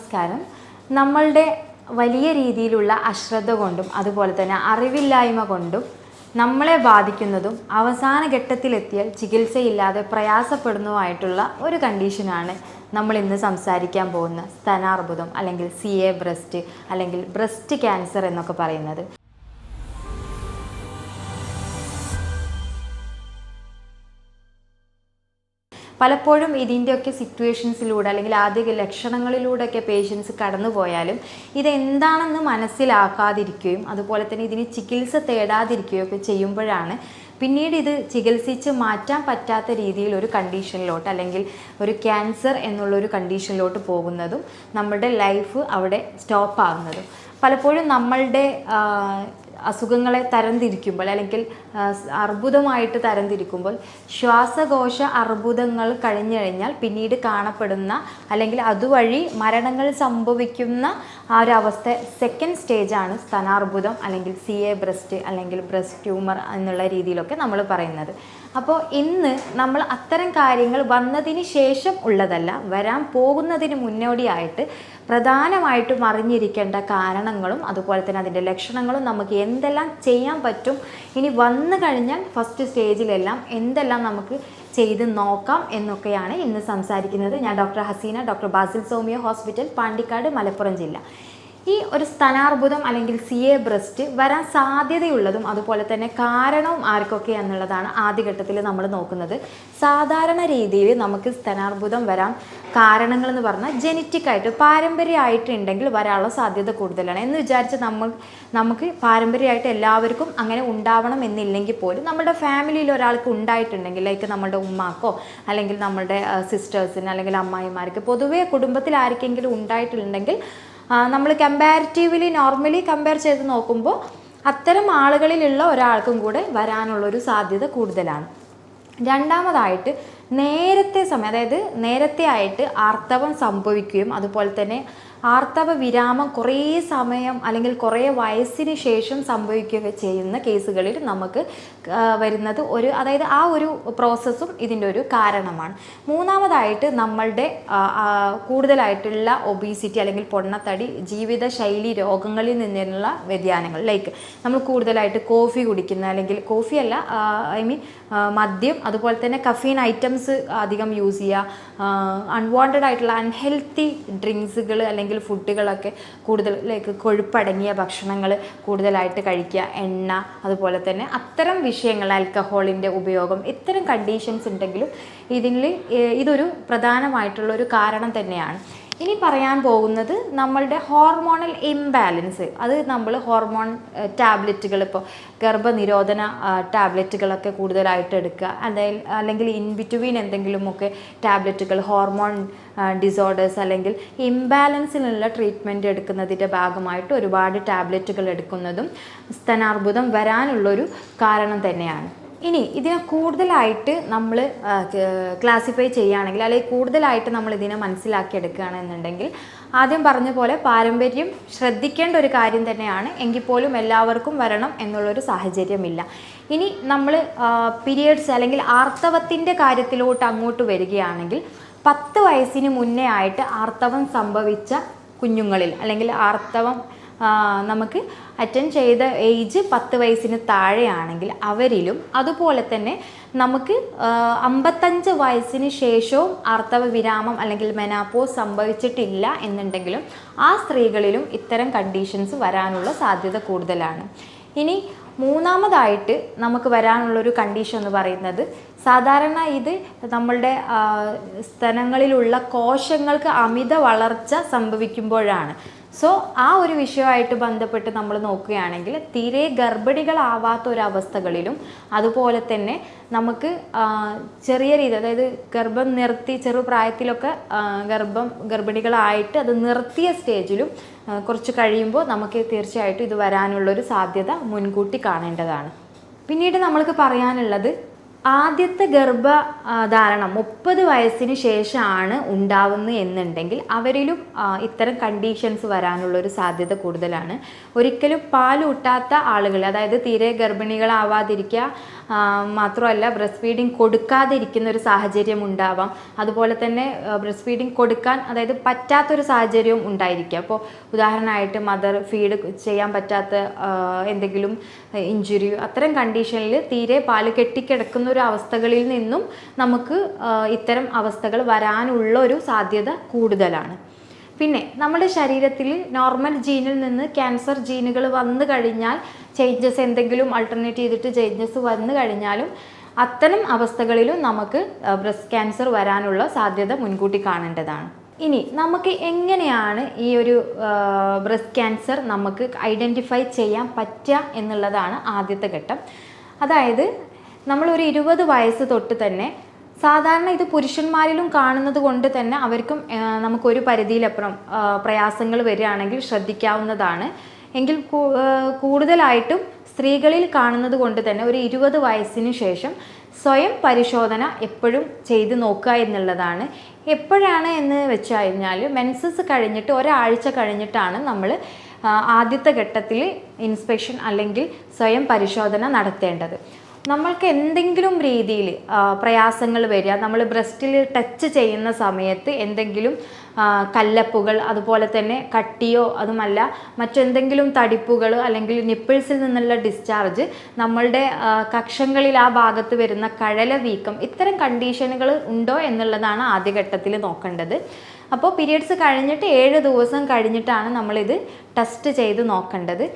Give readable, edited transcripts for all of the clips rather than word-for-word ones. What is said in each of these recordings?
നമസ്കാരം. നമ്മളുടെ വലിയ രീതിയിലുള്ള അശ്രദ്ധ കൊണ്ടും അതുപോലെ തന്നെ അറിവില്ലായ്മ കൊണ്ടും നമ്മളെ ബാധിക്കുന്നതും അവസാന ഘട്ടത്തിലെത്തിയാൽ ചികിത്സയില്ലാതെ പ്രയാസപ്പെടുന്നതുമായിട്ടുള്ള ഒരു കണ്ടീഷനാണ് നമ്മൾ ഇന്ന് സംസാരിക്കാൻ പോകുന്ന സ്തനാർബുദം അല്ലെങ്കിൽ CA ബ്രസ്റ്റ് അല്ലെങ്കിൽ ബ്രസ്റ്റ് ക്യാൻസർ എന്നൊക്കെ പറയുന്നത്. പലപ്പോഴും ഇതിൻ്റെയൊക്കെ സിറ്റുവേഷൻസിലൂടെ അല്ലെങ്കിൽ ആദ്യ ലക്ഷണങ്ങളിലൂടെയൊക്കെ പേഷ്യൻസ് കടന്നു പോയാലും ഇതെന്താണെന്ന് മനസ്സിലാക്കാതിരിക്കുകയും അതുപോലെ തന്നെ ഇതിന് ചികിത്സ തേടാതിരിക്കുകയും ഒക്കെ ചെയ്യുമ്പോഴാണ് പിന്നീട് ഇത് ചികിത്സിച്ച് മാറ്റാൻ പറ്റാത്ത രീതിയിൽ ഒരു കണ്ടീഷനിലോട്ട് അല്ലെങ്കിൽ ഒരു ക്യാൻസർ എന്നുള്ളൊരു കണ്ടീഷനിലോട്ട് പോകുന്നതും നമ്മുടെ ലൈഫ് അവിടെ സ്റ്റോപ്പ് ആകുന്നതും. പലപ്പോഴും നമ്മളുടെ അസുഖങ്ങളെ തരംതിരിക്കുമ്പോൾ അല്ലെങ്കിൽ അർബുദമായിട്ട് തരംതിരിക്കുമ്പോൾ ശ്വാസകോശ അർബുദങ്ങൾ കഴിഞ്ഞു കഴിഞ്ഞാൽ പിന്നീട് കാണപ്പെടുന്ന അല്ലെങ്കിൽ അതുവഴി മരണങ്ങൾ സംഭവിക്കുന്ന ആ ഒരു അവസ്ഥ സെക്കൻഡ് സ്റ്റേജാണ് സ്തനാർബുദം അല്ലെങ്കിൽ CA ബ്രസ്റ്റ് അല്ലെങ്കിൽ ബ്രസ്റ്റ് ട്യൂമർ എന്നുള്ള രീതിയിലൊക്കെ നമ്മൾ പറയുന്നത്. അപ്പോൾ ഇന്ന് നമ്മൾ അത്തരം കാര്യങ്ങൾ വന്നതിന് ശേഷം ഉള്ളതല്ല, വരാൻ പോകുന്നതിന് മുന്നോടിയായിട്ട് പ്രധാനമായിട്ടും അറിഞ്ഞിരിക്കേണ്ട കാരണങ്ങളും അതുപോലെ തന്നെ അതിൻ്റെ ലക്ഷണങ്ങളും നമുക്ക് എന്തെല്ലാം ചെയ്യാൻ പറ്റും, ഇനി വന്നു കഴിഞ്ഞാൽ ഫസ്റ്റ് സ്റ്റേജിലെല്ലാം എന്തെല്ലാം നമുക്ക് ചെയ്ത് നോക്കാം എന്നൊക്കെയാണ് ഇന്ന് സംസാരിക്കുന്നത്. ഞാൻ ഡോക്ടർ ഹസീന, ഡോക്ടർ ബാസിൽ സോമിയോ ഹോസ്പിറ്റൽ, പാണ്ടിക്കാട്, മലപ്പുറം ജില്ല. ഈ ഒരു സ്തനാർബുദം അല്ലെങ്കിൽ CA ബ്രസ്റ്റ് വരാൻ സാധ്യതയുള്ളതും അതുപോലെ തന്നെ കാരണവും ആർക്കൊക്കെ എന്നുള്ളതാണ് ആദ്യഘട്ടത്തിൽ നമ്മൾ നോക്കുന്നത്. സാധാരണ രീതിയിൽ നമുക്ക് സ്തനാർബുദം വരാൻ കാരണങ്ങളെന്ന് പറഞ്ഞാൽ ജനറ്റിക്കായിട്ട് പാരമ്പര്യമായിട്ട് ഉണ്ടെങ്കിൽ വരാനുള്ള സാധ്യത കൂടുതലാണ് എന്ന് വിചാരിച്ച് നമുക്ക് പാരമ്പര്യമായിട്ട് എല്ലാവർക്കും അങ്ങനെ ഉണ്ടാവണം എന്നില്ലെങ്കിൽ പോലും നമ്മുടെ ഫാമിലിയിൽ ഒരാൾക്ക് ഉണ്ടായിട്ടുണ്ടെങ്കിൽ, ലൈക്ക് നമ്മുടെ ഉമ്മാക്കോ അല്ലെങ്കിൽ നമ്മുടെ സിസ്റ്റേഴ്സിന് അല്ലെങ്കിൽ അമ്മായിമാർക്ക് പൊതുവേ കുടുംബത്തിൽ ആർക്കെങ്കിലും ഉണ്ടായിട്ടുണ്ടെങ്കിൽ നമ്മൾ കമ്പാരിറ്റീവ്ലി നോർമലി കമ്പയർ ചെയ്ത് നോക്കുമ്പോൾ അത്തരം ആളുകളിലുള്ള ഒരാൾക്കും കൂടെ വരാനുള്ളൊരു സാധ്യത കൂടുതലാണ്. രണ്ടാമതായിട്ട് നേരത്തെ സമയം, അതായത് നേരത്തെ ആയിട്ട് ആർത്തവം സംഭവിക്കുകയും അതുപോലെ തന്നെ ആർത്തവ വിരാമം കുറേ സമയം അല്ലെങ്കിൽ കുറേ വയസ്സിന് ശേഷം സംഭവിക്കുകയൊക്കെ ചെയ്യുന്ന കേസുകളിൽ നമുക്ക് വരുന്നത് അതായത് ആ ഒരു പ്രോസസ്സും ഇതിൻ്റെ ഒരു കാരണമാണ്. മൂന്നാമതായിട്ട് നമ്മളുടെ കൂടുതലായിട്ടുള്ള ഒബീസിറ്റി അല്ലെങ്കിൽ പൊണ്ണത്തടി, ജീവിതശൈലി രോഗങ്ങളിൽ നിന്നുള്ള വ്യതിയാനങ്ങൾ, ലൈക്ക് നമ്മൾ കൂടുതലായിട്ട് കോഫി കുടിക്കുന്ന അല്ലെങ്കിൽ കോഫിയല്ല മദ്യം അതുപോലെ തന്നെ കഫീൻ ഐറ്റംസ് അധികം യൂസ് ചെയ്യുക, അൺവാണ്ടഡ് ആയിട്ടുള്ള അൺഹെൽത്തി ഡ്രിങ്ക്സുകൾ അല്ലെങ്കിൽ ഫുഡുകളൊക്കെ കൂടുതൽ, ലൈക്ക് കൊഴുപ്പടങ്ങിയ ഭക്ഷണങ്ങൾ കൂടുതലായിട്ട് കഴിക്കുക, എണ്ണ, അതുപോലെ തന്നെ അത്തരം വിഷയങ്ങൾ, ആൽക്കഹോളിൻ്റെ ഉപയോഗം, ഇത്തരം കണ്ടീഷൻസ് ഉണ്ടെങ്കിലും ഇതൊരു പ്രധാനമായിട്ടുള്ളൊരു കാരണം തന്നെയാണ്. ഇനി പറയാൻ പോകുന്നത് നമ്മളുടെ ഹോർമോണൽ ഇംബാലൻസ്. അത് നമ്മൾ ഹോർമോൺ ടാബ്ലറ്റുകൾ, ഇപ്പോൾ ഗർഭനിരോധന ടാബ്ലറ്റുകളൊക്കെ കൂടുതലായിട്ട് എടുക്കുക, അല്ലെങ്കിൽ ഇൻ ബിറ്റ്വീൻ എന്തെങ്കിലുമൊക്കെ ടാബ്ലറ്റുകൾ, ഹോർമോൺ ഡിസോർഡേഴ്സ് അല്ലെങ്കിൽ ഇംബാലൻസിനുള്ള ട്രീറ്റ്മെൻറ്റ് എടുക്കുന്നതിൻ്റെ ഭാഗമായിട്ട് ഒരുപാട് ടാബ്ലറ്റുകൾ എടുക്കുന്നതും സ്തനാർബുദം വരാനുള്ളൊരു കാരണം തന്നെയാണ്. ഇനി ഇതിനെ കൂടുതലായിട്ട് നമ്മൾ ക്ലാസിഫൈ ചെയ്യുകയാണെങ്കിൽ അല്ലെങ്കിൽ കൂടുതലായിട്ട് നമ്മൾ ഇതിനെ മനസ്സിലാക്കിയെടുക്കുകയാണെന്നുണ്ടെങ്കിൽ ആദ്യം പറഞ്ഞ പോലെ പാരമ്പര്യം ശ്രദ്ധിക്കേണ്ട ഒരു കാര്യം തന്നെയാണ്, എങ്കിൽ പോലും എല്ലാവർക്കും വരണം എന്നുള്ളൊരു സാഹചര്യമില്ല. ഇനി നമ്മൾ പീരിയഡ്സ് അല്ലെങ്കിൽ ആർത്തവത്തിൻ്റെ കാര്യത്തിലോട്ട് അങ്ങോട്ട് വരികയാണെങ്കിൽ 10 വയസ്സിന് മുന്നേ ആയിട്ട് ആർത്തവം സംഭവിച്ച കുഞ്ഞുങ്ങളിൽ അല്ലെങ്കിൽ ആർത്തവം നമുക്ക് അറ്റൻഡ് ചെയ്ത ഏജ് 10 വയസ്സിന് താഴെയാണെങ്കിൽ അവരിലും, അതുപോലെ തന്നെ നമുക്ക് 55 വയസ്സിന് ശേഷവും ആർത്തവ വിരാമം അല്ലെങ്കിൽ മെനാപ്പോസ് സംഭവിച്ചിട്ടില്ല എന്നുണ്ടെങ്കിലും ആ സ്ത്രീകളിലും ഇത്തരം കണ്ടീഷൻസ് വരാനുള്ള സാധ്യത കൂടുതലാണ്. ഇനി മൂന്നാമതായിട്ട് നമുക്ക് വരാനുള്ളൊരു കണ്ടീഷൻ എന്ന് പറയുന്നത്, സാധാരണ ഇത് നമ്മളുടെ സ്തനങ്ങളിലുള്ള കോശങ്ങൾക്ക് അമിത വളർച്ച സംഭവിക്കുമ്പോഴാണ്. സോ ആ ഒരു വിഷയമായിട്ട് ബന്ധപ്പെട്ട് നമ്മൾ നോക്കുകയാണെങ്കിൽ തീരെ ഗർഭിണികളാവാത്ത ഒരവസ്ഥകളിലും അതുപോലെ തന്നെ നമുക്ക് ചെറിയ രീതി, അതായത് ഗർഭം നിർത്തി ചെറുപ്രായത്തിലൊക്കെ ഗർഭിണികളായിട്ട് അത് നിർത്തിയ സ്റ്റേജിലും കുറച്ച് കഴിയുമ്പോൾ നമുക്ക് തീർച്ചയായിട്ടും ഇത് വരാനുള്ളൊരു സാധ്യത മുൻകൂട്ടി കാണേണ്ടതാണ്. പിന്നീട് നമ്മൾക്ക് പറയാനുള്ളത് ആദ്യത്തെ ഗർഭധാരണം 30 വയസ്സിന് ശേഷമാണ് ഉണ്ടാവുന്നത് എന്നുണ്ടെങ്കിൽ അവരിലും ഇത്തരം കണ്ടീഷൻസ് വരാനുള്ളൊരു സാധ്യത കൂടുതലാണ്. ഒരിക്കലും പാലൂട്ടാത്ത ആളുകൾ, അതായത് തീരെ ഗർഭിണികളാവാതിരിക്കുക, മാത്രമല്ല ബ്രസ്റ്റ് ഫീഡിങ് കൊടുക്കാതിരിക്കുന്ന ഒരു സാഹചര്യം ഉണ്ടാവാം. അതുപോലെ തന്നെ ബ്രസ്റ്റ് ഫീഡിങ് കൊടുക്കാൻ അതായത് പറ്റാത്തൊരു സാഹചര്യവും ഉണ്ടായിരിക്കുക. അപ്പോൾ ഉദാഹരണമായിട്ട് മദർ ഫീഡ് ചെയ്യാൻ പറ്റാത്ത എന്തെങ്കിലും ഇഞ്ചുറി, അത്തരം കണ്ടീഷനിൽ തീരെ പാല് കെട്ടിക്കിടക്കുന്ന ഒരു അവസ്ഥകളിൽ നിന്നും നമുക്ക് ഇത്തരം അവസ്ഥകൾ വരാനുള്ള ഒരു സാധ്യത കൂടുതലാണ്. പിന്നെ നമ്മുടെ ശരീരത്തിൽ നോർമൽ ജീനിൽ നിന്ന് ക്യാൻസർ ജീനുകൾ വന്നു കഴിഞ്ഞാൽ, ചേഞ്ചസ് എന്തെങ്കിലും ആൾട്ടർനേറ്റ് ചെയ്തിട്ട് ചേഞ്ചസ് വന്നു കഴിഞ്ഞാലും അത്തരം അവസ്ഥകളിലും നമുക്ക് ബ്രസ്റ്റ് ക്യാൻസർ വരാനുള്ള സാധ്യത മുൻകൂട്ടി കാണേണ്ടതാണ്. ഇനി നമുക്ക് എങ്ങനെയാണ് ഈ ഒരു ബ്രസ്റ്റ് ക്യാൻസർ നമുക്ക് ഐഡൻറ്റിഫൈ ചെയ്യാൻ പറ്റുക എന്നുള്ളതാണ് ആദ്യത്തെ ഘട്ടം. അതായത് നമ്മളൊരു 20 വയസ്സ് തൊട്ട് തന്നെ, സാധാരണ ഇത് പുരുഷന്മാരിലും കാണുന്നത് കൊണ്ട് തന്നെ അവർക്കും നമുക്കൊരു പരിധിയിലപ്പുറം പ്രയാസങ്ങൾ വരികയാണെങ്കിൽ ശ്രദ്ധിക്കാവുന്നതാണ്. എങ്കിൽ കൂടുതലായിട്ടും സ്ത്രീകളിൽ കാണുന്നത് കൊണ്ട് തന്നെ ഒരു 20 വയസ്സിന് ശേഷം സ്വയം പരിശോധന എപ്പോഴും ചെയ്ത് നോക്കുക എന്നുള്ളതാണ്. എപ്പോഴാണ് എന്ന് വെച്ച് കഴിഞ്ഞാൽ മെൻസസ് കഴിഞ്ഞിട്ട് ഒരാഴ്ച കഴിഞ്ഞിട്ടാണ് നമ്മൾ ആദ്യത്തെ ഘട്ടത്തിൽ ഇൻസ്പെക്ഷൻ അല്ലെങ്കിൽ സ്വയം പരിശോധന നടത്തേണ്ടത്. നമ്മൾക്ക് എന്തെങ്കിലും രീതിയിൽ പ്രയാസങ്ങൾ വരിക, നമ്മൾ ബ്രസ്റ്റിൽ ടച്ച് ചെയ്യുന്ന സമയത്ത് എന്തെങ്കിലും കല്ലപ്പുകൾ, അതുപോലെ തന്നെ കട്ടിയോ അതുമല്ല മറ്റെന്തെങ്കിലും തടിപ്പുകൾ അല്ലെങ്കിൽ നിപ്പിൾസിൽ നിന്നുള്ള ഡിസ്ചാർജ്, നമ്മളുടെ കക്ഷങ്ങളിൽ ആ ഭാഗത്ത് വരുന്ന കഴല വീക്കം, ഇത്തരം കണ്ടീഷനുകൾ ഉണ്ടോ എന്നുള്ളതാണ് ആദ്യഘട്ടത്തിൽ നോക്കേണ്ടത്. അപ്പോൾ പീരിയഡ്സ് കഴിഞ്ഞിട്ട് 7 ദിവസം കഴിഞ്ഞിട്ടാണ് നമ്മളിത് ടെസ്റ്റ് ചെയ്ത് നോക്കേണ്ടത്.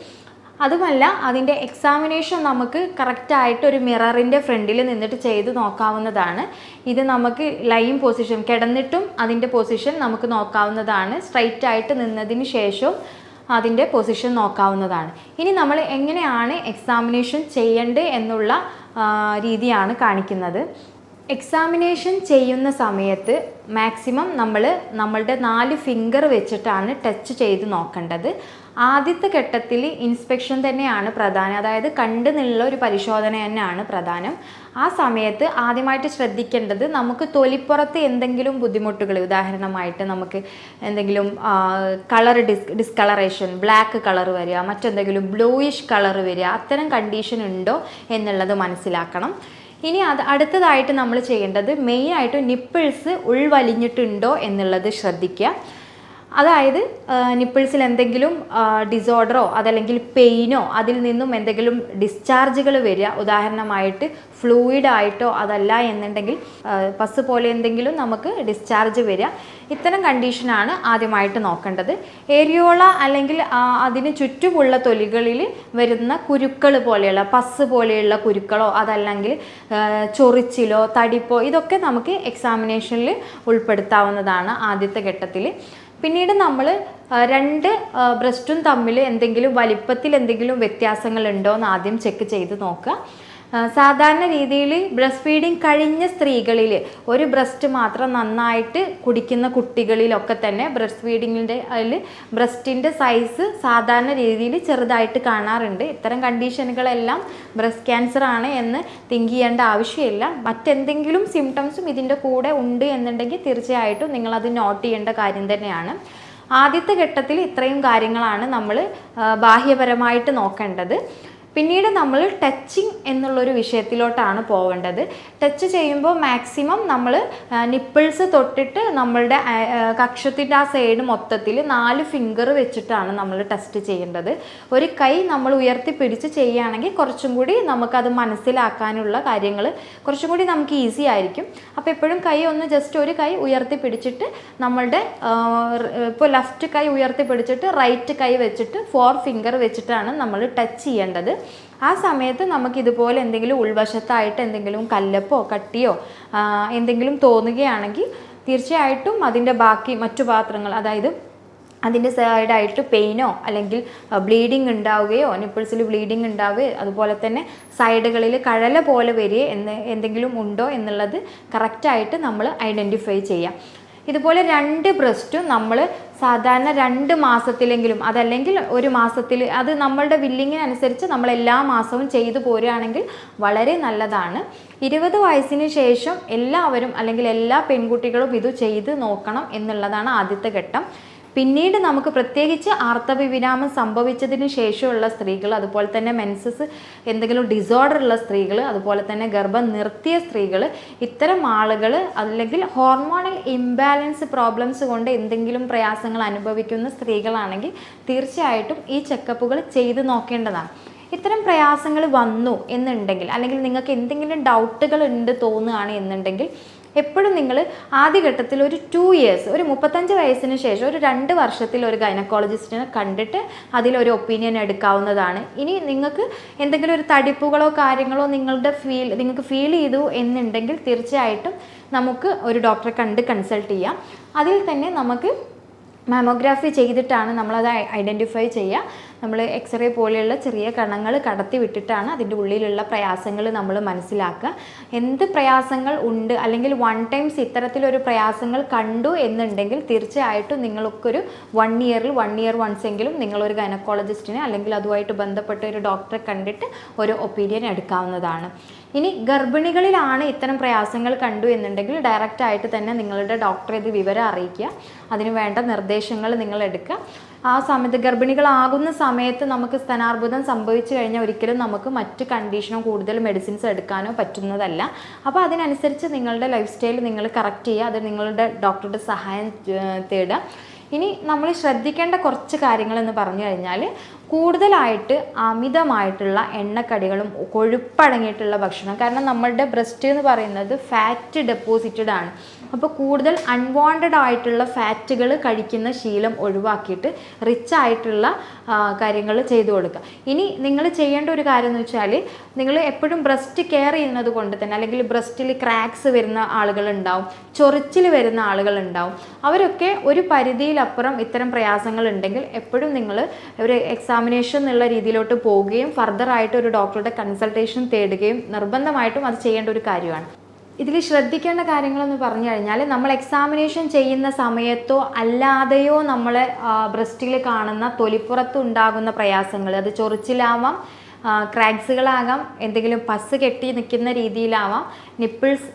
അതുമല്ല, അതിൻ്റെ എക്സാമിനേഷൻ നമുക്ക് കറക്റ്റായിട്ട് ഒരു മിററിൻ്റെ ഫ്രണ്ടിൽ നിന്നിട്ട് ചെയ്ത് നോക്കാവുന്നതാണ്. ഇത് നമുക്ക് ലൈൻ പൊസിഷൻ, കിടന്നിട്ടും അതിൻ്റെ പൊസിഷൻ നമുക്ക് നോക്കാവുന്നതാണ്. സ്ട്രൈറ്റ് ആയിട്ട് നിന്നതിന് ശേഷം അതിൻ്റെ പൊസിഷൻ നോക്കാവുന്നതാണ്. ഇനി നമ്മൾ എങ്ങനെയാണ് എക്സാമിനേഷൻ ചെയ്യേണ്ടത് എന്നുള്ള രീതിയാണ് കാണിക്കുന്നത്. എക്സാമിനേഷൻ ചെയ്യുന്ന സമയത്ത് മാക്സിമം നമ്മളുടെ 4 ഫിംഗർ വെച്ചിട്ടാണ് ടച്ച് ചെയ്ത് നോക്കേണ്ടത്. ആദ്യത്തെ ഘട്ടത്തിൽ ഇൻസ്പെക്ഷൻ തന്നെയാണ് പ്രധാനം, അതായത് കണ്ടു നിന്നുള്ള ഒരു പരിശോധന തന്നെയാണ് പ്രധാനം. ആ സമയത്ത് ആദ്യമായിട്ട് ശ്രദ്ധിക്കേണ്ടത്, നമുക്ക് തൊലിപ്പുറത്ത് എന്തെങ്കിലും ബുദ്ധിമുട്ടുകൾ, ഉദാഹരണമായിട്ട് നമുക്ക് എന്തെങ്കിലും കളർ ഡിസ്കളറേഷൻ, ബ്ലാക്ക് കളർ വരിക, മറ്റെന്തെങ്കിലും ബ്ലൂയിഷ് കളർ വരിക, അത്തരം കണ്ടീഷൻ ഉണ്ടോ എന്നുള്ളത് മനസ്സിലാക്കണം. ഇനി അടുത്തതായിട്ട് നമ്മൾ ചെയ്യേണ്ടത് മെയിനായിട്ട് നിപ്പിൾസ് ഉൾവലിഞ്ഞിട്ടുണ്ടോ എന്നുള്ളത് ശ്രദ്ധിക്കുക. അതായത് നിപ്പിൾസിൽ എന്തെങ്കിലും ഡിസോർഡറോ അതല്ലെങ്കിൽ പെയിനോ അതിൽ നിന്നും എന്തെങ്കിലും ഡിസ്ചാർജുകൾ വരിക, ഉദാഹരണമായിട്ട് ഫ്ലൂയിഡായിട്ടോ അതല്ല എന്നുണ്ടെങ്കിൽ പസ് പോലെ എന്തെങ്കിലും നമുക്ക് ഡിസ്ചാർജ് വരിക, ഇത്തരം കണ്ടീഷനാണ് ആദ്യമായിട്ട് നോക്കേണ്ടത്. ഏരിയോള അല്ലെങ്കിൽ അതിന് ചുറ്റുമുള്ള തൊലികളിൽ വരുന്ന കുരുക്കൾ പോലെയുള്ള പസ് പോലെയുള്ള കുരുക്കളോ അതല്ലെങ്കിൽ ചൊറിച്ചിലോ തടിപ്പോ, ഇതൊക്കെ നമുക്ക് എക്സാമിനേഷനിൽ ഉൾപ്പെടുത്താവുന്നതാണ് ആദ്യത്തെ ഘട്ടത്തിൽ. പിന്നീട് നമ്മൾ 2 ബ്രസ്റ്റും തമ്മിൽ എന്തെങ്കിലും വലിപ്പത്തിൽ എന്തെങ്കിലും വ്യത്യാസങ്ങൾ ഉണ്ടോ എന്ന് ആദ്യം ചെക്ക് ചെയ്ത് നോക്കുക. സാധാരണ രീതിയിൽ ബ്രസ്റ്റ് ഫീഡിങ് കഴിഞ്ഞ സ്ത്രീകളിൽ ഒരു ബ്രസ്റ്റ് മാത്രം നന്നായിട്ട് കുടിക്കുന്ന കുട്ടികളിലൊക്കെ തന്നെ ബ്രസ്റ്റ് ഫീഡിങ്ങിൻ്റെ അതിൽ ബ്രസ്റ്റിൻ്റെ സൈസ് സാധാരണ രീതിയിൽ ചെറുതായിട്ട് കാണാറുണ്ട്. ഇത്തരം കണ്ടീഷനുകളെല്ലാം ബ്രസ്റ്റ് ക്യാൻസർ ആണ് എന്ന് തിങ്ക് ചെയ്യേണ്ട ആവശ്യമില്ല. മറ്റെന്തെങ്കിലും സിംറ്റംസും ഇതിൻ്റെ കൂടെ ഉണ്ട് എന്നുണ്ടെങ്കിൽ തീർച്ചയായിട്ടും നിങ്ങളത് നോട്ട് ചെയ്യേണ്ട കാര്യം തന്നെയാണ്. ആദ്യത്തെ ഘട്ടത്തിൽ ഇത്രയും കാര്യങ്ങളാണ് നമ്മൾ ബാഹ്യപരമായിട്ട് നോക്കേണ്ടത്. പിന്നീട് നമ്മൾ ടച്ചിങ് എന്നുള്ളൊരു വിഷയത്തിലോട്ടാണ് പോവേണ്ടത്. ടച്ച് ചെയ്യുമ്പോൾ മാക്സിമം നമ്മൾ നിപ്പിൾസ് തൊട്ടിട്ട് നമ്മളുടെ കക്ഷത്തിൻ്റെ ആ സൈഡ് മൊത്തത്തിൽ 4 ഫിംഗർ വെച്ചിട്ടാണ് നമ്മൾ ടെസ്റ്റ് ചെയ്യേണ്ടത്. ഒരു കൈ നമ്മൾ ഉയർത്തി പിടിച്ച് ചെയ്യുകയാണെങ്കിൽ കുറച്ചും കൂടി നമുക്കത് മനസ്സിലാക്കാനുള്ള കാര്യങ്ങൾ കുറച്ചും കൂടി നമുക്ക് ഈസി ആയിരിക്കും. അപ്പോൾ എപ്പോഴും കൈ ഒന്ന് ജസ്റ്റ് ഒരു കൈ ഉയർത്തി പിടിച്ചിട്ട് നമ്മളുടെ ഇപ്പോൾ ലെഫ്റ്റ് കൈ ഉയർത്തി പിടിച്ചിട്ട് റൈറ്റ് കൈ വെച്ചിട്ട് 4 ഫിംഗർ വെച്ചിട്ടാണ് നമ്മൾ ടച്ച് ചെയ്യേണ്ടത്. ആ സമയത്ത് നമുക്കിതുപോലെ എന്തെങ്കിലും ഉൾവശത്തായിട്ട് എന്തെങ്കിലും കല്ലപ്പോ കട്ടിയോ എന്തെങ്കിലും തോന്നുകയാണെങ്കിൽ തീർച്ചയായിട്ടും അതിൻ്റെ ബാക്കി മറ്റു പാത്രങ്ങൾ, അതായത് അതിൻ്റെ സൈഡായിട്ട് പെയിനോ അല്ലെങ്കിൽ ബ്ലീഡിങ് ഉണ്ടാവുകയോ നിപ്പിൾസിൽ ബ്ലീഡിങ് ഉണ്ടാവുകയോ അതുപോലെ തന്നെ സൈഡുകളിൽ കഴല പോലെ വരികയോ എന്തെങ്കിലും ഉണ്ടോ എന്നുള്ളത് കറക്റ്റായിട്ട് നമ്മൾ ഐഡൻറ്റിഫൈ ചെയ്യാം. ഇതുപോലെ 2 ബ്രസ്റ്റും നമ്മൾ സാധാരണ 2 മാസത്തിലെങ്കിലും അതല്ലെങ്കിൽ 1 മാസത്തിൽ, അത് നമ്മളുടെ വില്ലിങ്ങിനനുസരിച്ച് നമ്മൾ എല്ലാ മാസവും ചെയ്തു പോരുകയാണെങ്കിൽ വളരെ നല്ലതാണ്. 20 വയസ്സിന് ശേഷം എല്ലാവരും അല്ലെങ്കിൽ എല്ലാ പെൺകുട്ടികളും ഇത് ചെയ്ത് നോക്കണം എന്നുള്ളതാണ് ആദ്യത്തെ ഘട്ടം. പിന്നീട് നമുക്ക് പ്രത്യേകിച്ച് ആർത്തവവിരാമം സംഭവിച്ചതിന് ശേഷമുള്ള സ്ത്രീകൾ, അതുപോലെ തന്നെ മെൻസസ് എന്തെങ്കിലും ഡിസോർഡർ ഉള്ള സ്ത്രീകൾ, അതുപോലെ തന്നെ ഗർഭം നിർത്തിയ സ്ത്രീകൾ, ഇത്തരം ആളുകൾ അല്ലെങ്കിൽ ഹോർമോണൽ ഇംബാലൻസ് പ്രോബ്ലംസ് കൊണ്ട് എന്തെങ്കിലും പ്രയാസങ്ങൾ അനുഭവിക്കുന്ന സ്ത്രീകളാണെങ്കിൽ തീർച്ചയായിട്ടും ഈ ചെക്കപ്പുകൾ ചെയ്ത് നോക്കേണ്ടതാണ്. ഇത്തരം പ്രയാസങ്ങൾ വന്നു എന്നുണ്ടെങ്കിൽ അല്ലെങ്കിൽ നിങ്ങൾക്ക് എന്തെങ്കിലും ഡൗട്ടുകൾ ഉണ്ട് തോന്നുകയാണ് എന്നുണ്ടെങ്കിൽ എപ്പോഴും നിങ്ങൾ ആദ്യഘട്ടത്തിൽ ഒരു 2 ഇയേഴ്സ്, ഒരു 35 വയസ്സിന് ശേഷം ഒരു 2 വർഷത്തിൽ ഒരു ഗൈനക്കോളജിസ്റ്റിനെ കണ്ടിട്ട് അതിലൊരു ഒപ്പീനിയൻ എടുക്കാവുന്നതാണ്. ഇനി നിങ്ങൾക്ക് എന്തെങ്കിലും ഒരു തടിപ്പുകളോ കാര്യങ്ങളോ നിങ്ങൾക്ക് ഫീൽ ചെയ്തു എന്നുണ്ടെങ്കിൽ തീർച്ചയായിട്ടും നമുക്ക് ഒരു ഡോക്ടറെ കണ്ട് കൺസൾട്ട് ചെയ്യാം. അതിൽ തന്നെ നമുക്ക് മാമോഗ്രാഫി ചെയ്തിട്ടാണ് നമ്മളത് ഐഡൻറ്റിഫൈ ചെയ്യുക. നമ്മൾ എക്സ്റേ പോലെയുള്ള ചെറിയ കണങ്ങൾ കടത്തി വിട്ടിട്ടാണ് അതിൻ്റെ ഉള്ളിലുള്ള പ്രയാസങ്ങൾ നമ്മൾ മനസ്സിലാക്കുക. എന്ത് പ്രയാസങ്ങൾ ഉണ്ട് അല്ലെങ്കിൽ 1 ടൈംസ് ഇത്തരത്തിലൊരു പ്രയാസങ്ങൾ കണ്ടു എന്നുണ്ടെങ്കിൽ തീർച്ചയായിട്ടും നിങ്ങൾക്കൊരു 1 ഇയർ വൺസ് എങ്കിലും നിങ്ങളൊരു ഗൈനക്കോളജിസ്റ്റിനെ അല്ലെങ്കിൽ അതുമായിട്ട് ബന്ധപ്പെട്ട ഒരു ഡോക്ടറെ കണ്ടിട്ട് ഒരു ഒപ്പീനിയൻ എടുക്കാവുന്നതാണ്. ഇനി ഗർഭിണികളിലാണ് ഇത്തരം പ്രയാസങ്ങൾ കണ്ടു എന്നുണ്ടെങ്കിൽ ഡയറക്റ്റായിട്ട് തന്നെ നിങ്ങളുടെ ഡോക്ടറെ ഇത് വിവരം അറിയിക്കുക. അതിന് വേണ്ട നിർദ്ദേശങ്ങൾ നിങ്ങൾ എടുക്കുക. ആ സമയത്ത് ഗർഭിണികളാകുന്ന സമയത്ത് നമുക്ക് സ്തനാർബുദം സംഭവിച്ചു കഴിഞ്ഞാൽ ഒരിക്കലും നമുക്ക് മറ്റ് കണ്ടീഷനോ കൂടുതൽ മെഡിസിൻസ് എടുക്കാനോ പറ്റുന്നതല്ല. അപ്പോൾ അതിനനുസരിച്ച് നിങ്ങളുടെ ലൈഫ് സ്റ്റൈൽ നിങ്ങൾ കറക്റ്റ് ചെയ്യുക. അത് നിങ്ങളുടെ ഡോക്ടറുടെ സഹായം തേടുക. ഇനി നമ്മൾ ശ്രദ്ധിക്കേണ്ട കുറച്ച് കാര്യങ്ങളെന്ന് പറഞ്ഞു കഴിഞ്ഞാൽ കൂടുതലായിട്ട് അമിതമായിട്ടുള്ള എണ്ണക്കടികളും കൊഴുപ്പടങ്ങിയിട്ടുള്ള ഭക്ഷണം, കാരണം നമ്മളുടെ ബ്രസ്റ്റ് എന്ന് പറയുന്നത് ഫാറ്റ് ഡെപ്പോസിറ്റഡ് ആണ്. അപ്പോൾ കൂടുതൽ അൺവാണ്ടഡ് ആയിട്ടുള്ള ഫാറ്റുകൾ കഴിക്കുന്ന ശീലം ഒഴിവാക്കിയിട്ട് റിച്ച് ആയിട്ടുള്ള കാര്യങ്ങൾ ചെയ്തു കൊടുക്കുക. ഇനി നിങ്ങൾ ചെയ്യേണ്ട ഒരു കാര്യം എന്ന് വെച്ചാൽ നിങ്ങൾ എപ്പോഴും ബ്രസ്റ്റ് കെയർ ചെയ്യുന്നത് കൊണ്ട് തന്നെ അല്ലെങ്കിൽ ബ്രസ്റ്റിൽ ക്രാക്സ് വരുന്ന ആളുകളുണ്ടാവും, ചൊറിച്ചിൽ വരുന്ന ആളുകളുണ്ടാവും. അവരൊക്കെ ഒരു പരിധിയിലപ്പുറം ഇത്തരം പ്രയാസങ്ങൾ ഉണ്ടെങ്കിൽ എപ്പോഴും നിങ്ങൾ ഒരു എക്സാമിനേഷൻ എന്നുള്ള രീതിയിലോട്ട് പോവുകയും ഫർദറായിട്ട് ഒരു ഡോക്ടറുടെ കൺസൾട്ടേഷൻ തേടുകയും നിർബന്ധമായിട്ടും അത് ചെയ്യേണ്ട ഒരു കാര്യമാണ്. ഇതിൽ ശ്രദ്ധിക്കേണ്ട കാര്യങ്ങളെന്ന് പറഞ്ഞു കഴിഞ്ഞാൽ നമ്മൾ എക്സാമിനേഷൻ ചെയ്യുന്ന സമയത്തോ അല്ലാതെയോ നമ്മളെ ബ്രസ്റ്റിൽ കാണുന്ന തൊലിപ്പുറത്ത് ഉണ്ടാകുന്ന പ്രയാസങ്ങൾ, അത് ചൊറിച്ചിലാവാം, ക്രാക്സുകളാകാം, എന്തെങ്കിലും പസ് കെട്ടി നിൽക്കുന്ന രീതിയിലാവാം, നിപ്പിൾസ്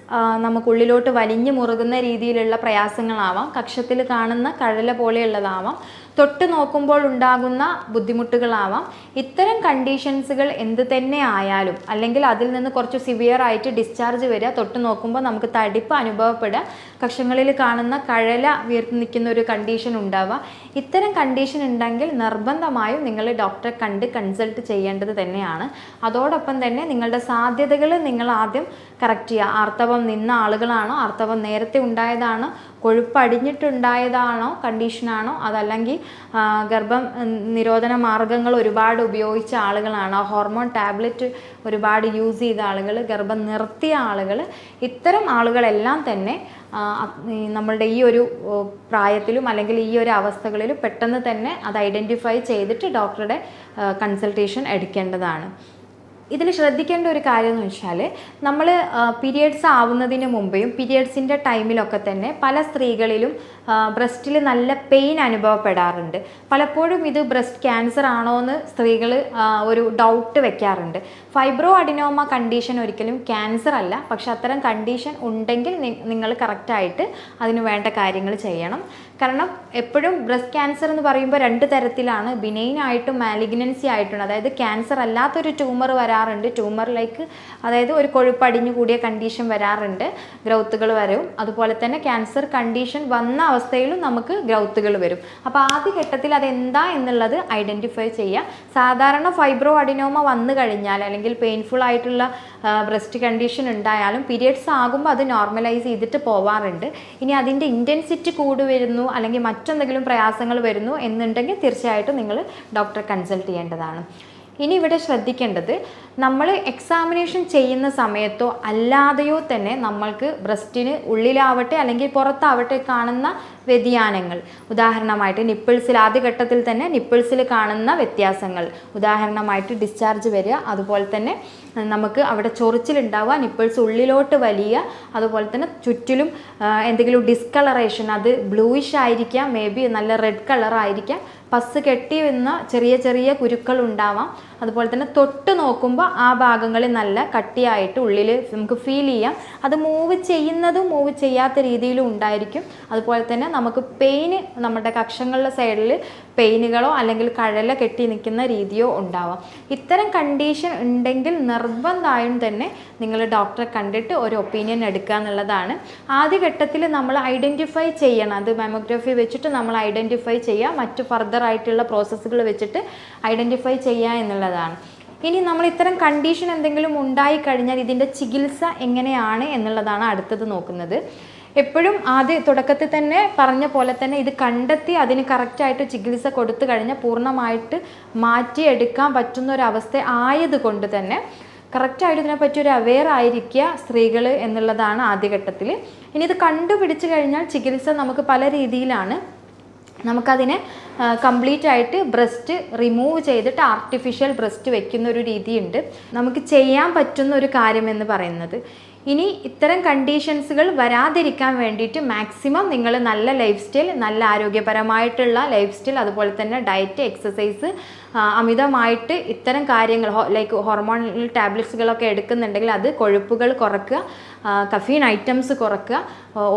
നമുക്കുള്ളിലോട്ട് വലിഞ്ഞു മുറുകുന്ന രീതിയിലുള്ള പ്രയാസങ്ങളാവാം, കക്ഷത്തിൽ കാണുന്ന കഴല പോലെയുള്ളതാവാം, തൊട്ട് നോക്കുമ്പോൾ ഉണ്ടാകുന്ന ബുദ്ധിമുട്ടുകളാവാം. ഇത്തരം കണ്ടീഷൻസുകൾ എന്ത് തന്നെ ആയാലും അല്ലെങ്കിൽ അതിൽ നിന്ന് കുറച്ച് സിവിയർ ആയിട്ട് ഡിസ്ചാർജ് വരിക, തൊട്ട് നോക്കുമ്പോൾ നമുക്ക് തടിപ്പ് അനുഭവപ്പെടുക, കക്ഷങ്ങളിൽ കാണുന്ന കഴല വീർത്ത് നിൽക്കുന്ന ഒരു കണ്ടീഷൻ ഉണ്ടാവുക. ഇത്തരം കണ്ടീഷൻ ഉണ്ടെങ്കിൽ നിർബന്ധമായും നിങ്ങൾ ഡോക്ടറെ കണ്ട് കൺസൾട്ട് ചെയ്യേണ്ടത് തന്നെയാണ്. അതോടൊപ്പം തന്നെ നിങ്ങളുടെ സാധ്യതകൾ നിങ്ങൾ ആദ്യം കറക്റ്റ് ചെയ്യുക. ആർത്തവം നിന്ന ആളുകളാണോ, ആർത്തവം നേരത്തെ ഉണ്ടായതാണോ, കൊഴുപ്പടിഞ്ഞിട്ടുണ്ടായതാണോ കണ്ടീഷനാണോ, അതല്ലെങ്കിൽ ഗർഭം നിരോധന മാർഗങ്ങൾ ഒരുപാട് ഉപയോഗിച്ച ആളുകളാണോ, ഹോർമോൺ ടാബ്ലറ്റ് ഒരുപാട് യൂസ് ചെയ്ത ആളുകൾ, ഗർഭം നിർത്തിയ ആളുകൾ, ഇത്തരം ആളുകളെല്ലാം തന്നെ നമ്മളുടെ ഈ ഒരു പ്രായത്തിലും അല്ലെങ്കിൽ ഈ ഒരു അവസ്ഥകളിലും പെട്ടെന്ന് തന്നെ അത് ഐഡൻറ്റിഫൈ ചെയ്തിട്ട് ഡോക്ടറുടെ കൺസൾട്ടേഷൻ എടുക്കേണ്ടതാണ്. ഇതിൽ ശ്രദ്ധിക്കേണ്ട ഒരു കാര്യം എന്ന് വെച്ചാൽ നമ്മൾ പീരിയഡ്സ് ആവുന്നതിന് മുമ്പേയും പീരിയഡ്സിൻ്റെ ടൈമിലൊക്കെ തന്നെ പല സ്ത്രീകളിലും ബ്രസ്റ്റിൽ നല്ല പെയിൻ അനുഭവപ്പെടാറുണ്ട്. പലപ്പോഴും ഇത് ബ്രസ്റ്റ് ക്യാൻസർ ആണോ എന്ന് സ്ത്രീകൾ ഒരു ഡൗട്ട് വെക്കാറുണ്ട്. ഫൈബ്രോ അഡിനോമ കണ്ടീഷൻ ഒരിക്കലും ക്യാൻസർ അല്ല, പക്ഷെ അത്തരം കണ്ടീഷൻ ഉണ്ടെങ്കിൽ നിങ്ങൾ കറക്റ്റായിട്ട് അതിന് വേണ്ട കാര്യങ്ങൾ ചെയ്യണം. കാരണം എപ്പോഴും ബ്രസ്റ്റ് ക്യാൻസർ എന്ന് പറയുമ്പോൾ 2 തരത്തിലാണ്, ബിനൈൻ ആയിട്ടും മാലിഗ്നൻസി ആയിട്ടുണ്ട്. അതായത് ക്യാൻസർ അല്ലാത്തൊരു ട്യൂമർ വരാറുണ്ട്, ട്യൂമർ ലൈക്ക് അതായത് ഒരു കൊഴുപ്പടിഞ്ഞു കൂടിയ കണ്ടീഷൻ വരാറുണ്ട്, ഗ്രൗത്തുകൾ വരും. അതുപോലെ തന്നെ ക്യാൻസർ കണ്ടീഷൻ വന്ന അവസ്ഥയിലും നമുക്ക് ഗ്രൗത്തുകൾ വരും. അപ്പോൾ ആദ്യ ഘട്ടത്തിൽ അതെന്താ എന്നുള്ളത് ഐഡൻറ്റിഫൈ ചെയ്യുക. സാധാരണ ഫൈബ്രോ അഡിനോമ വന്നു കഴിഞ്ഞാൽ അല്ലെങ്കിൽ പെയിൻഫുൾ ആയിട്ടുള്ള ബ്രസ്റ്റ് കണ്ടീഷൻ ഉണ്ടായാലും പീരിയഡ്സ് ആകുമ്പോൾ അത് നോർമലൈസ് ചെയ്തിട്ട് പോവാറുണ്ട്. ഇനി അതിൻ്റെ ഇൻറ്റൻസിറ്റി കൂടി വരുന്നു അല്ലെങ്കിൽ മറ്റെന്തെങ്കിലും പ്രയാസങ്ങൾ വരുന്നു എന്നുണ്ടെങ്കിൽ തീർച്ചയായിട്ടും നിങ്ങൾ ഡോക്ടറെ കൺസൾട്ട് ചെയ്യേണ്ടതാണ്. ഇനി ഇവിടെ ശ്രദ്ധിക്കേണ്ടത് നമ്മൾ എക്സാമിനേഷൻ ചെയ്യുന്ന സമയത്തോ അല്ലാതെയോ തന്നെ നമ്മൾക്ക് ബ്രസ്റ്റിന് ഉള്ളിലാവട്ടെ അല്ലെങ്കിൽ പുറത്താവട്ടെ കാണുന്ന വ്യതിയാനങ്ങൾ, ഉദാഹരണമായിട്ട് നിപ്പിൾസിൽ ആദ്യഘട്ടത്തിൽ തന്നെ നിപ്പിൾസിൽ കാണുന്ന വ്യത്യാസങ്ങൾ, ഉദാഹരണമായിട്ട് ഡിസ്ചാർജ് വരിക, അതുപോലെ തന്നെ നമുക്ക് അവിടെ ചൊറിച്ചിലുണ്ടാവുക, നിപ്പിൾസ് ഉള്ളിലോട്ട് വലിയ, അതുപോലെ തന്നെ ചുറ്റിലും എന്തെങ്കിലും ഡിസ്കളറേഷൻ, അത് ബ്ലൂയിഷ് ആയിരിക്കാം, മേ ബി നല്ല റെഡ് കളർ ആയിരിക്കാം, പസ് കെട്ടി വന്ന ചെറിയ ചെറിയ കുരുക്കൾ ഉണ്ടാവാം, അതുപോലെ തന്നെ തൊട്ട് നോക്കുമ്പോൾ ആ ഭാഗങ്ങളിൽ നല്ല കട്ടിയായിട്ട് ഉള്ളിൽ നമുക്ക് ഫീൽ ചെയ്യാം. അത് മൂവ് ചെയ്യുന്നതും മൂവ് ചെയ്യാത്ത രീതിയിലും ഉണ്ടായിരിക്കും. അതുപോലെ തന്നെ നമുക്ക് പെയിന് നമ്മുടെ കക്ഷങ്ങളുടെ സൈഡിൽ പെയിനുകളോ അല്ലെങ്കിൽ കഴല കെട്ടി നിൽക്കുന്ന രീതിയോ ഉണ്ടാവാം. ഇത്തരം കണ്ടീഷൻ ഉണ്ടെങ്കിൽ നിർബന്ധമായും തന്നെ നിങ്ങൾ ഡോക്ടറെ കണ്ടിട്ട് ഒരു ഒപ്പീനിയൻ എടുക്കുക എന്നുള്ളതാണ്. ആദ്യഘട്ടത്തിൽ നമ്മൾ ഐഡൻറ്റിഫൈ ചെയ്യണം, അത് മാമോഗ്രഫി വെച്ചിട്ട് നമ്മൾ ഐഡൻറ്റിഫൈ ചെയ്യുക, മറ്റു ഫർദർ ആയിട്ടുള്ള പ്രോസസ്സുകൾ വെച്ചിട്ട് ഐഡൻറ്റിഫൈ ചെയ്യുക എന്നുള്ളതാണ്. ഇനി നമ്മൾ ഇത്തരം കണ്ടീഷൻ എന്തെങ്കിലും ഉണ്ടായിക്കഴിഞ്ഞാൽ ഇതിൻ്റെ ചികിത്സ എങ്ങനെയാണ് എന്നുള്ളതാണ് അടുത്തത് നോക്കുന്നത്. എപ്പോഴും തുടക്കത്തിൽ തന്നെ പറഞ്ഞ പോലെ തന്നെ ഇത് കണ്ടെത്തി അതിന് കറക്റ്റായിട്ട് ചികിത്സ കൊടുത്തു കഴിഞ്ഞാൽ പൂർണ്ണമായിട്ട് മാറ്റിയെടുക്കാൻ പറ്റുന്ന ഒരവസ്ഥ ആയതുകൊണ്ട് തന്നെ കറക്റ്റായിട്ട് ഇതിനെപ്പറ്റി ഒരു അവെയർ ആയിരിക്കുക സ്ത്രീകൾ എന്നുള്ളതാണ് ആദ്യഘട്ടത്തിൽ. ഇനി ഇത് കണ്ടുപിടിച്ച് കഴിഞ്ഞാൽ ചികിത്സ നമുക്ക് പല രീതിയിലാണ്. നമുക്കതിനെ കംപ്ലീറ്റ് ആയിട്ട് ബ്രസ്റ്റ് റിമൂവ് ചെയ്തിട്ട് ആർട്ടിഫിഷ്യൽ ബ്രസ്റ്റ് വെക്കുന്ന ഒരു രീതിയുണ്ട്. നമുക്ക് ചെയ്യാൻ പറ്റുന്ന ഒരു കാര്യം എന്ന് പറയുന്നത്, ഇനി ഇത്തരം കണ്ടീഷൻസുകൾ വരാതിരിക്കാൻ വേണ്ടിയിട്ട് മാക്സിമം നിങ്ങൾ നല്ല ലൈഫ് സ്റ്റൈൽ, നല്ല ആരോഗ്യപരമായിട്ടുള്ള ലൈഫ് സ്റ്റൈൽ, അതുപോലെ തന്നെ ഡയറ്റ്, എക്സസൈസ്, അമിതമായിട്ട് ഇത്തരം കാര്യങ്ങൾ ലൈക്ക് ഹോർമോണൽ ടാബ്ലറ്റ്സുകളൊക്കെ എടുക്കുന്നുണ്ടെങ്കിൽ അത് കൊഴുപ്പുകൾ കുറയ്ക്കുക, കഫീൻ ഐറ്റംസ് കുറയ്ക്കുക,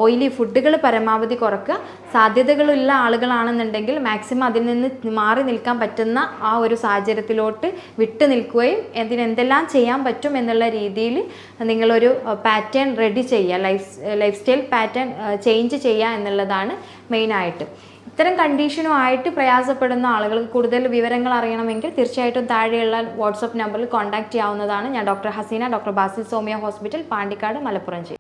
ഓയിലി ഫുഡുകൾ പരമാവധി കുറയ്ക്കുക. സാധ്യതകളുള്ള ആളുകളാണെന്നുണ്ടെങ്കിൽ മാക്സിമം അതിൽ നിന്ന് മാറി നിൽക്കാൻ പറ്റുന്ന ആ ഒരു സാഹചര്യത്തിലോട്ട് വിട്ടു നിൽക്കുകയും എന്തെല്ലാം ചെയ്യാൻ പറ്റും എന്നുള്ള രീതിയിൽ നിങ്ങളൊരു പാറ്റേൺ റെഡി ചെയ്യുക, ലൈഫ് സ്റ്റൈൽ പാറ്റേൺ ചേഞ്ച് ചെയ്യുക എന്നുള്ളതാണ് മെയിനായിട്ട്. ഇത്തരം കണ്ടീഷനുമായിട്ട് പ്രയാസപ്പെടുന്ന ആളുകൾക്ക് കൂടുതൽ വിവരങ്ങൾ അറിയണമെങ്കിൽ തീർച്ചയായിട്ടും താഴെയുള്ള വാട്സപ്പ് നമ്പറിൽ കോൺടാക്റ്റ് ചെയ്യാവുന്നതാണ്. ഞാൻ doctor Haseena, doctor Basil സോമിയ hospital, Pandikkad, Malappuram ജില്ല.